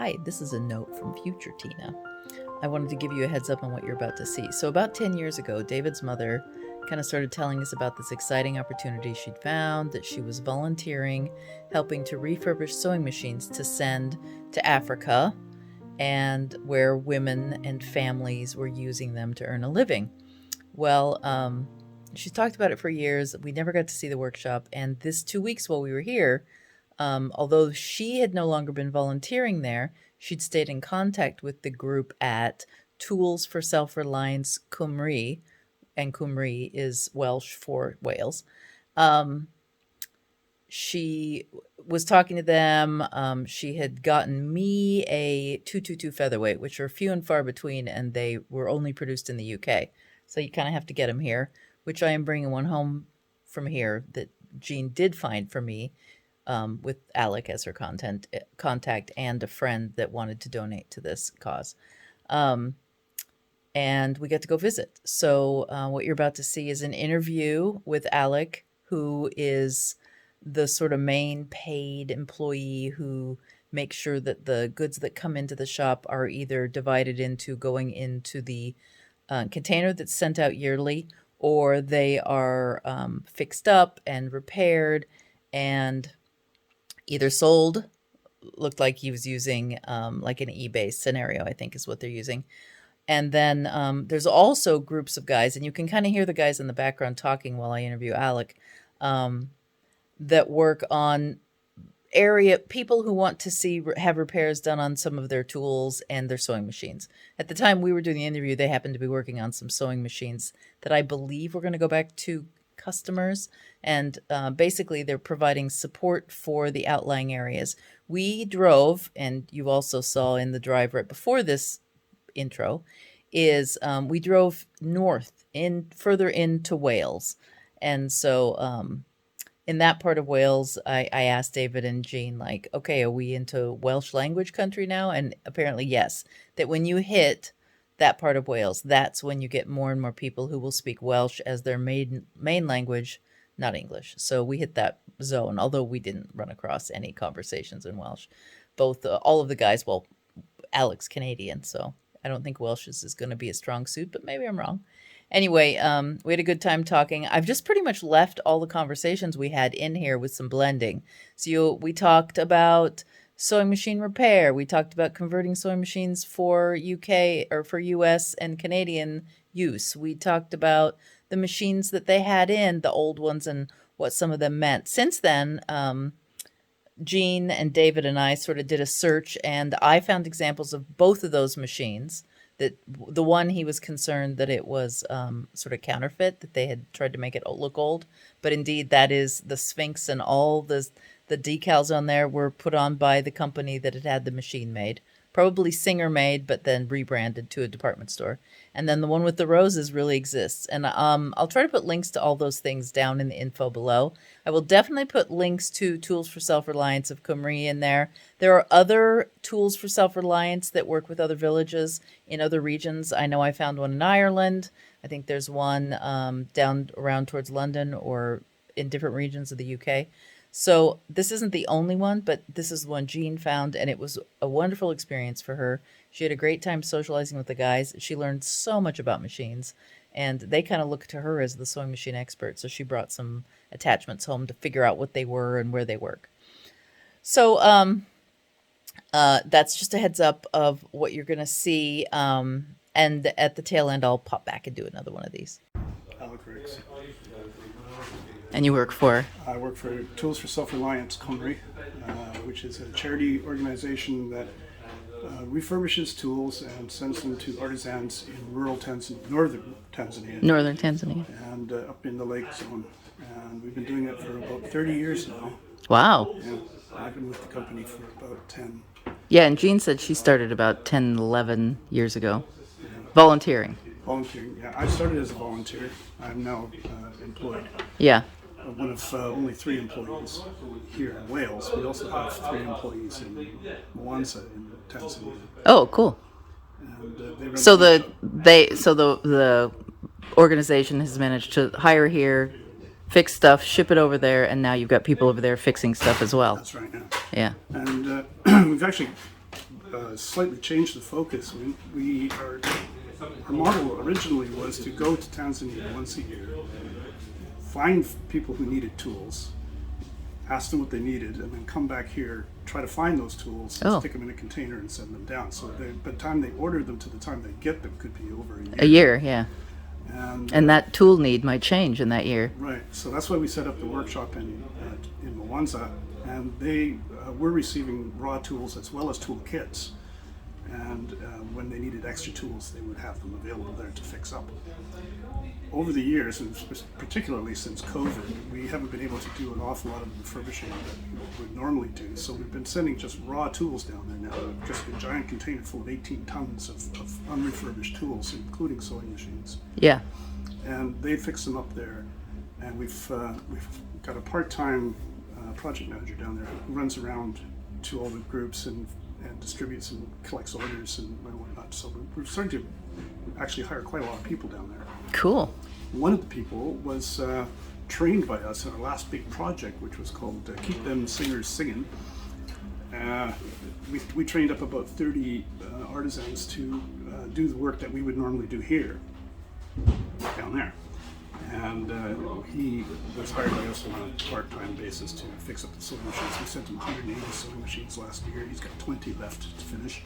Hi, this is a note from future Tina. I wanted to give you a heads up on what you're about to see. So about 10 years ago, David's mother kind of started telling us about this exciting opportunity she'd found, that she was volunteering, helping to refurbish sewing machines to send to Africa, and where women and families were using them to earn a living. Well, she's talked about it for years. We never got to see the workshop. And this 2 weeks while we were here, although she had no longer been volunteering there, she'd stayed in contact with the group at Tools for Self-Reliance Cymru, and Cymru is Welsh for Wales. She was talking to them. She had gotten me a 222 featherweight, which are few and far between, and they were only produced in the UK. So you kind of have to get them here, which I am bringing one home from here that Jean did find for me, with Alec as her contact and a friend that wanted to donate to this cause. And we get to go visit. So what you're about to see is an interview with Alec, who is the sort of main paid employee who makes sure that the goods that come into the shop are either divided into going into the container that's sent out yearly, or they are fixed up and repaired and either sold. Looked like he was using like an eBay scenario, I think is what they're using. And then there's also groups of guys, and you can kind of hear the guys in the background talking while I interview Alec, that work on people who want to have repairs done on some of their tools and their sewing machines. At the time we were doing the interview, they happened to be working on some sewing machines that I believe were going to go back to customers, and basically they're providing support for the outlying areas. We drove, and you also saw in the drive right before this intro, is we drove further into Wales. And so in that part of Wales, I asked David and Jean, like, okay, are we into Welsh language country now? And apparently, yes, that when you hit that part of Wales, that's when you get more and more people who will speak Welsh as their main language, not English. So we hit that zone, although we didn't run across any conversations in Welsh. All of the guys, well, Alec's Canadian, so I don't think Welsh is going to be a strong suit, but maybe I'm wrong. Anyway, we had a good time talking. I've just pretty much left all the conversations we had in here with some blending. So we talked about sewing machine repair. We talked about converting sewing machines for UK or for US and Canadian use. We talked about the machines that they had the old ones, and what some of them meant. Since then, Jean and David and I sort of did a search, and I found examples of both of those machines. That the one he was concerned that it was sort of counterfeit, that they had tried to make it look old, but indeed that is the Sphinx, and all the decals on there were put on by the company that had the machine made. Probably Singer made, but then rebranded to a department store. And then the one with the roses really exists. And I'll try to put links to all those things down in the info below. I will definitely put links to Tools for Self-Reliance of Cymru in there. There are other Tools for Self-Reliance that work with other villages in other regions. I know I found one in Ireland. I think there's one down around towards London or in different regions of the UK. So this isn't the only one, but this is the one Jean found, and it was a wonderful experience for her. She had a great time socializing with the guys. She learned so much about machines, and they kind of looked to her as the sewing machine expert. So she brought some attachments home to figure out what they were and where they work. So that's just a heads up of what you're going to see. And at the tail end, I'll pop back and do another one of these. Alec. And you work for? I work for Tools for Self-Reliance Cymru, which is a charity organization that refurbishes tools and sends them to artisans in rural northern Tanzania. Northern Tanzania. And up in the lake zone. And we've been doing it for about 30 years now. Wow. Yeah, I've been with the company for about 10. Yeah, and Jean said she started about 10, 11 years ago. Yeah. Volunteering, yeah. I started as a volunteer. I'm now employed. Yeah. One of only 3 employees here in Wales. We also have 3 employees in Mwanza in Tanzania. Oh, cool. And, so the organization has managed to hire here, fix stuff, ship it over there, and now you've got people over there fixing stuff as well. That's right now. Yeah. And we've actually slightly changed the focus. Our model originally was to go to Tanzania once a year, find people who needed tools, ask them what they needed, and then come back here, try to find those tools, Oh. stick them in a container, and send them down. So by the time they ordered them to the time they get them could be over a year. A year, yeah. And And that tool need might change in that year. right, so that's why we set up the workshop in Mwanza, and they were receiving raw tools as well as tool kits. And when they needed extra tools, they would have them available there to fix up. Over the years, and particularly since COVID, we haven't been able to do an awful lot of refurbishing that we would normally do. So we've been sending just raw tools down there now, just a giant container full of 18 tons of unrefurbished tools, including sewing machines. Yeah. And they fix them up there. And we've got a part-time project manager down there who runs around to all the groups and distributes and collects orders and whatnot. So we're starting to actually hire quite a lot of people down there. Cool. One of the people was trained by us in our last big project, which was called Keep Them Singers Singing. We trained up about 30 artisans to do the work that we would normally do here, down there. And he was hired by us on a part-time basis to fix up the sewing machines. We sent him 180 sewing machines last year. He's got 20 left to finish.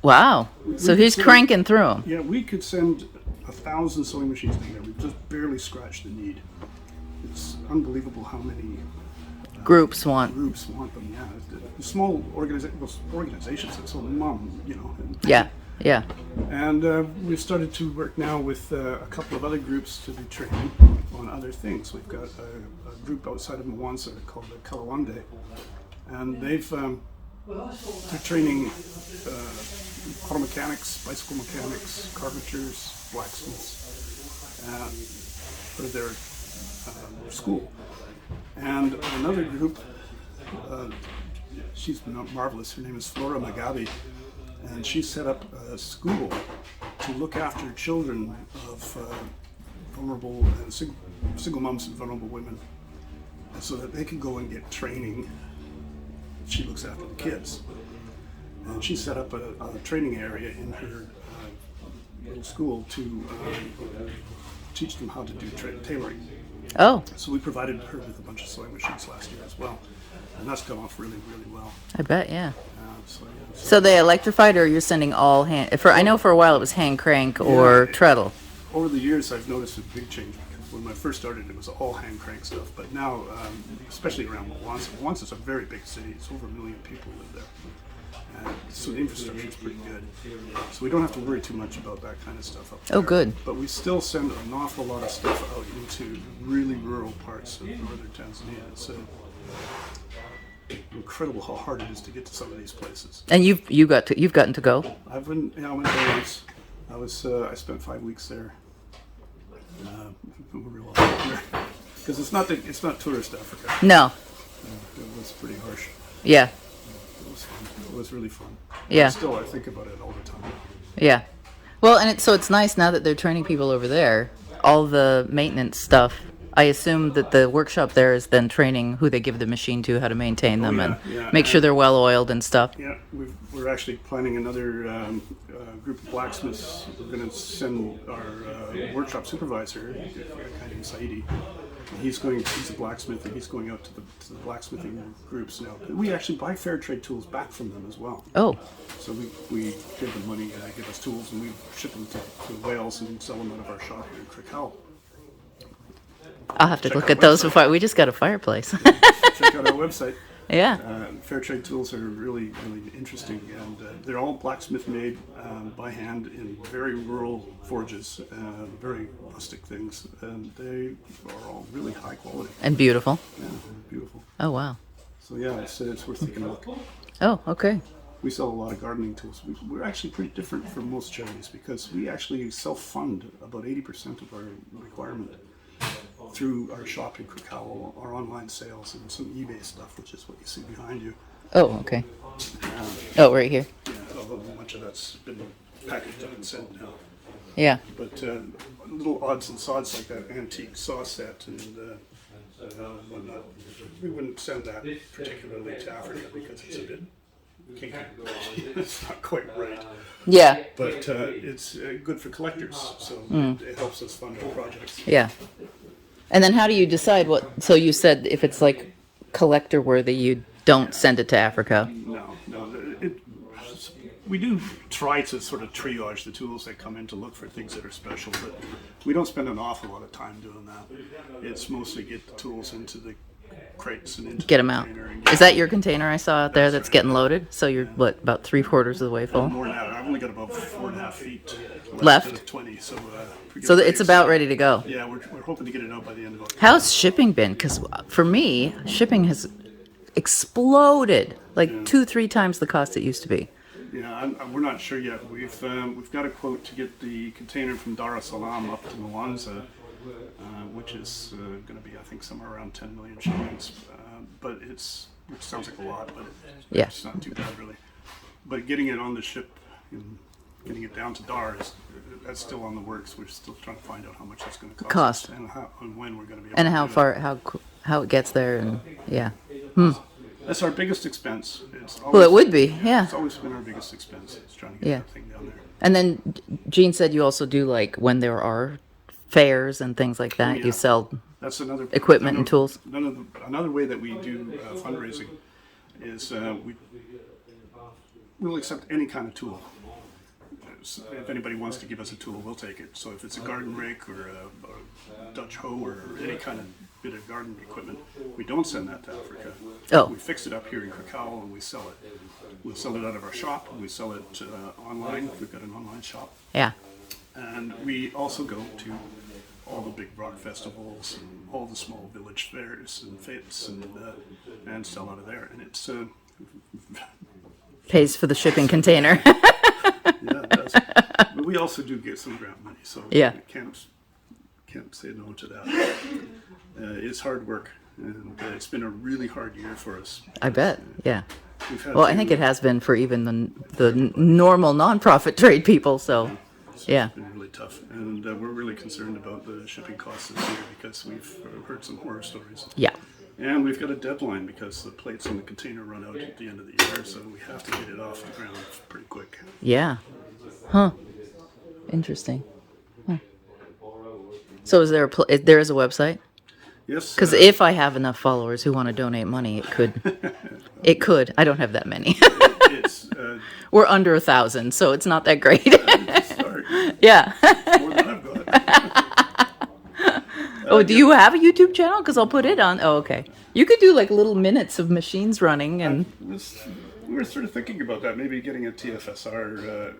Wow. So he's cranking through them. Yeah, we could send 1,000 sewing machines in there. We've just barely scratched the need. It's unbelievable how many Groups want. groups want them. Yeah, the small organizations that sell mum, and Yeah. Yeah. And we've started to work now with a couple of other groups to do training on other things. We've got a group outside of Mwanza called the Kalawande, and they're training auto mechanics, bicycle mechanics, carpenters, blacksmiths for their school. And another group, she's marvelous. Her name is Flora Magabi. And she set up a school to look after children of vulnerable single moms and vulnerable women, so that they can go and get training. She looks after the kids, and she set up a training area in her little school to teach them how to do tailoring. Oh, So we provided her with a bunch of sewing machines last year as well, and that's gone off really, really well. I bet, yeah. So, yeah, So they electrified, or you're sending all hand? I know for a while it was hand crank or Yeah. treadle. over the years, I've noticed a big change, because when I first started, it was all hand crank stuff. But now, especially around Mwanza's a very big city. It's over 1 million people live there. So the infrastructure is pretty good. So we don't have to worry too much about that kind of stuff up there. Oh, good. But we still send an awful lot of stuff out into really rural parts of northern Tanzania. It's incredible how hard it is to get to some of these places. And you've gotten to go. I went there once. I spent 5 weeks there. Because it's not tourist Africa. No. It was pretty harsh. Yeah. It was fun. It was really fun. Yeah. Still, I think about it all the time. Yeah. Well, and it's nice now that they're training people over there. All the maintenance stuff. I assume that the workshop there is then training who they give the machine to, how to maintain them, yeah, and yeah, make sure they're well oiled and stuff. Yeah, we're actually planning another group of blacksmiths. We're going to send our workshop supervisor, a guy named Saidi. He's a blacksmith, and he's going out to the blacksmithing groups now. We actually buy fair trade tools back from them as well. Oh, So we give them money and they give us tools, and we ship them to Wales and sell them out of our shop here in Krakow. I'll have to Check look out at those website. before. We just got a fireplace. Check out our website. Yeah. Fair trade tools are really, really interesting, and they're all blacksmith made by hand in very rural forges, very rustic things, and they are all really high quality. And beautiful. Yeah, beautiful. Oh, wow. So yeah, it's worth taking a look. Oh, okay. We sell a lot of gardening tools. We're actually pretty different from most charities, because we actually self-fund about 80% of our requirement through our shop in Krakow, our online sales, and some eBay stuff, which is what you see behind you. Oh, okay. Oh, right here. Yeah, although much of that's been packaged up and sent now. Yeah. But little odds and sods like that antique saw set and whatnot, we wouldn't send that particularly to Africa, because it's a bit kinky. It's not quite right. Yeah. But it's good for collectors, so it helps us fund our projects. Yeah. And then how do you decide what? So you said if it's like collector worthy, you don't send it to Africa. No. We do try to sort of triage the tools that come in to look for things that are special, but we don't spend an awful lot of time doing that. It's mostly get the tools into the crates and into Get the them out. container. Is that your container I saw out there that's getting loaded? So you're what, about 3/4 of the way full? More now. I've only got about 4.5 feet Left? out of 20, so So it's about ready to go. Yeah, we're hoping to get it out by the end of October. How's shipping been? Because for me, shipping has exploded, like 2-3 times the cost it used to be. Yeah, we're not sure yet. We've got a quote to get the container from Dar es Salaam up to Mwanza, which is going to be, I think, somewhere around 10 million shillings. But it sounds like a lot, but it's not too bad really. But getting it on the ship and getting it down to Dar that's still on the works. We're still trying to find out how much it's going to cost. And when we're going to be able And to how do far, it. how it gets there, and yeah. That's our biggest expense. Well, it would be, yeah. It's always been our biggest expense. It's trying to get that thing down there. And then Gene said you also do like when there are fairs and things like that. Yeah. You sell That's another equipment and tools. Another way that we do fundraising is we'll accept any kind of tool. So if anybody wants to give us a tool, we'll take it. So if it's a garden rake or a Dutch hoe or any kind of bit of garden equipment, we don't send that to Africa. Oh. We fix it up here in Krakow and we sell it. We'll sell it out of our shop. We sell it online. We've got an online shop. Yeah. And we also go to all the big rock festivals and all the small village fairs and fetes and sell out of there. And it's Pays for the shipping container. yeah, it does. But we also do get some grant money, so Yeah. we can't say no to that. It's hard work, and it's been a really hard year for us. I bet. Yeah. We've had Well, I think it has been for even the normal nonprofit trade people. So, yeah. It's been really tough, and we're really concerned about the shipping costs this year because we've heard some horror stories. Yeah. And we've got a deadline because the plates on the container run out at the end of the year, so we have to get it off the ground pretty quick. Yeah. Huh. Interesting. Huh. So is there there is a website? Yes. Because if I have enough followers who want to donate money, it could. It could. I don't have that many. It's We're under 1,000, so it's not that great. start. Yeah. More than I've got. Oh, do you have a YouTube channel? Because I'll put it on. Oh, okay. You could do like little minutes of machines running and. We were sort of thinking about that, maybe getting a TFSR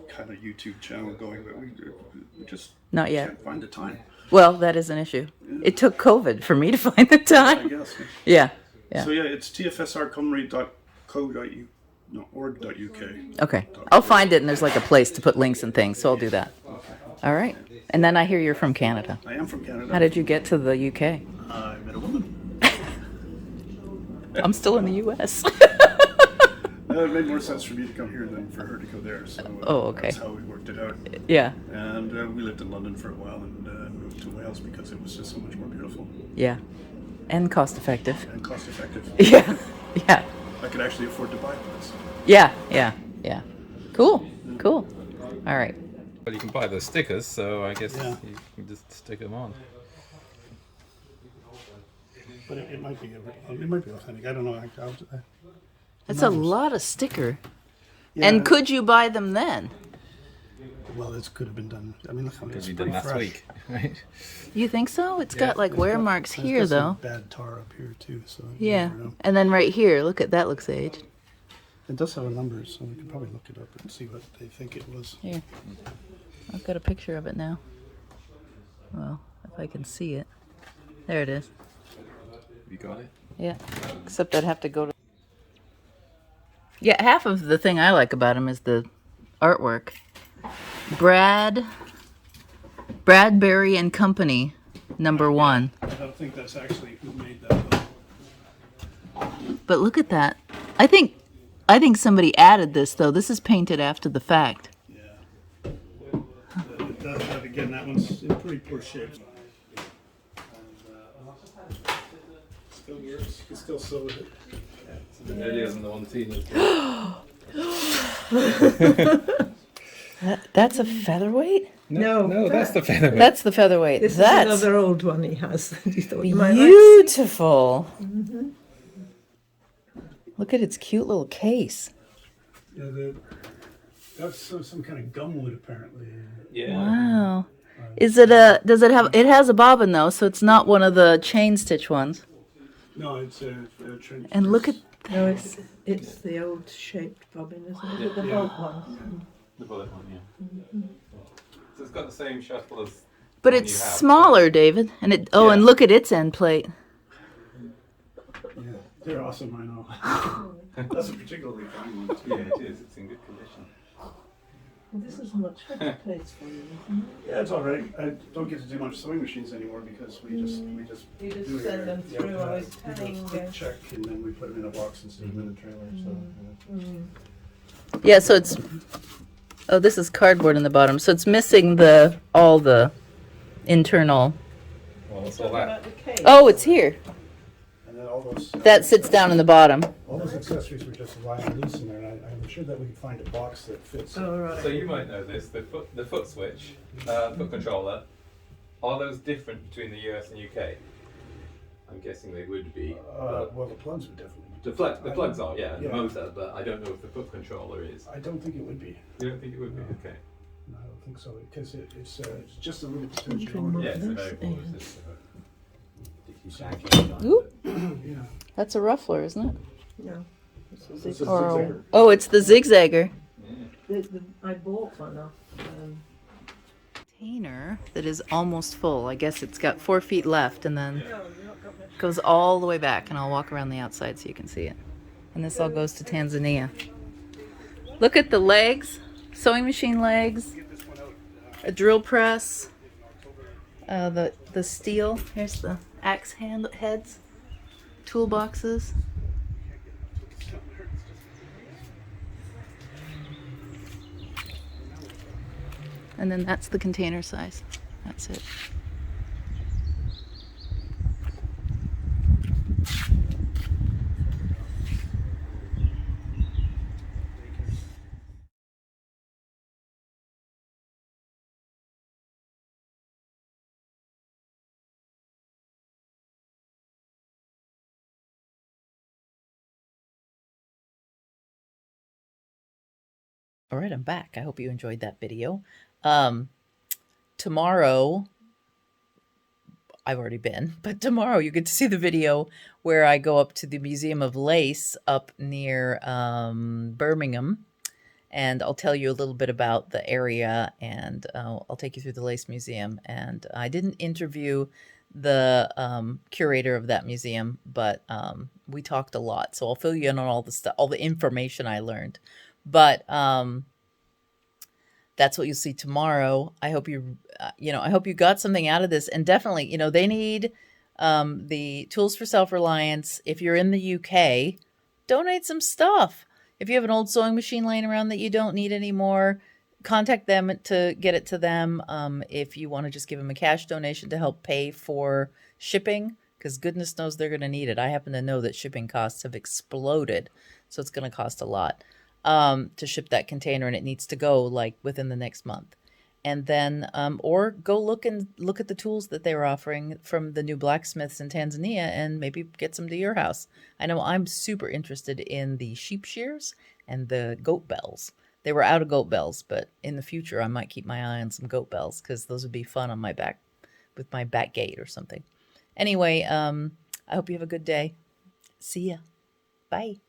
kind of YouTube channel going, but we just Not yet. can't find the time. Well, that is an issue. It took COVID for me to find the I time. guess. Yeah. Yeah. So yeah, it's tfsrcymru.co.org.uk. Okay. I'll find it, and there's like a place to put links and things, so I'll do that. All right. And then I hear you're from Canada. I am from Canada. How did you get to the UK? I met a woman. I'm still in the US. It made more sense for me to come here than for her to go there. So Oh, okay. That's how we worked it out. Yeah. And we lived in London for a while and moved to Wales because it was just so much more beautiful Yeah. And cost effective. and cost effective. Yeah. Yeah. I could actually afford to buy this. Yeah. Yeah. Yeah. Cool. Cool. All right. But you can buy the stickers, so I guess Yeah. you can just stick them on. But it might be authentic. I don't know. That's a lot of sticker. Yeah, And could you buy them then? well, this could have been done. I mean, look how it's Because you pretty did last fresh. week, right? You think so? It's Yeah. got like wear marks It's here got some though. bad tar up here too. So you Yeah. never know. And then right here, look at that, looks aged. It does have a number, so we could probably look it up and see what they think it was. Here. I've got a picture of it now. Well, if I can see it. There it is. You got it? Yeah. Except I'd have to go to. Yeah, half of the thing I like about him is the artwork. Bradbury and Company, #1. I don't think that's actually who made that. Though. But look at that. I think somebody added this though. This is painted after the fact. Yeah. It does have, again, that one's in pretty poor shape. Still works. You can still sew with it. Earlier than the one seen as well. That's a featherweight? No, that's the featherweight. That's the featherweight. This That's is another old one he has. You thought you might like to beautiful. Look at its cute little case. Yeah, that's some kind of gumwood apparently. Yeah. Wow. Does it have, it has a bobbin though, so it's not one of the chain stitch ones. No, it's a trench. And look at, No, it's the old shaped bobbin, isn't it? The Yeah. bolt one. The bullet one, yeah. So it's got the same shuttle as. but the one it's you have, smaller, David. And it, oh, and Yeah. look at its end plate. Yeah, they're awesome. I know. That's a particularly fine one. Yeah, it is. It's in good condition. This is a much better place for you, isn't Yeah, it's all right. I don't get to do much sewing machines anymore because we just it? You do just it send here. them Yep, through. I was we do a telling quick check and then we put them in a box and stick them in the trailer. So Yeah, so it's, oh, this is cardboard in the bottom. So it's missing all the internal. Well, it's Talking all that. about the cake. Oh, it's here. and then all those That sits down in the bottom. all those accessories were just lying loose in there. And I'm sure that we can find a box that fits. Oh, right. So you might know this. The foot switch, foot controller. Are those different between the US and UK? I'm guessing they would be. Well, the plugs would definitely. Be The plugs are, yeah, and Yeah. the motor, but I don't know if the foot controller is. I don't think it would be. You don't think it would be? Okay. No, I don't think so because it's just a little switch. Wondering Yeah, it's a This very important is- system. Exactly. Oop, Yeah. that's a ruffler, isn't it? No. This is It's a a Or, zigzagger. oh, it's the zigzagger. I bought one off. Container that is almost full. I guess it's got 4 feet left and then No, you've not got much. goes all the way back, and I'll walk around the outside so you can see it. And this all goes to Tanzania. Look at the legs, sewing machine legs, a drill press, the steel. Here's the axe heads, toolboxes. And then that's the container size. That's it. All right, I'm back. I hope you enjoyed that video. Tomorrow, I've already been, but tomorrow you get to see the video where I go up to the Museum of Lace up near Birmingham, and I'll tell you a little bit about the area, and I'll take you through the Lace Museum. And I didn't interview the curator of that museum, but we talked a lot, so I'll fill you in on all the stuff, all the information I learned. But that's what you'll see tomorrow. I hope I hope you got something out of this. And definitely, they need the Tools for Self-Reliance. If you're in the UK, donate some stuff. If you have an old sewing machine laying around that you don't need anymore, contact them to get it to them. If you want to just give them a cash donation to help pay for shipping, because goodness knows they're going to need it. I happen to know that shipping costs have exploded, so it's going to cost a lot to ship that container, and it needs to go like within the next month. And then, or go look at the tools that they were offering from the new blacksmiths in Tanzania and maybe get some to your house. I know I'm super interested in the sheep shears and the goat bells. They were out of goat bells, but in the future I might keep my eye on some goat bells because those would be fun on my back with my back gate or something. Anyway, I hope you have a good day. See ya. Bye.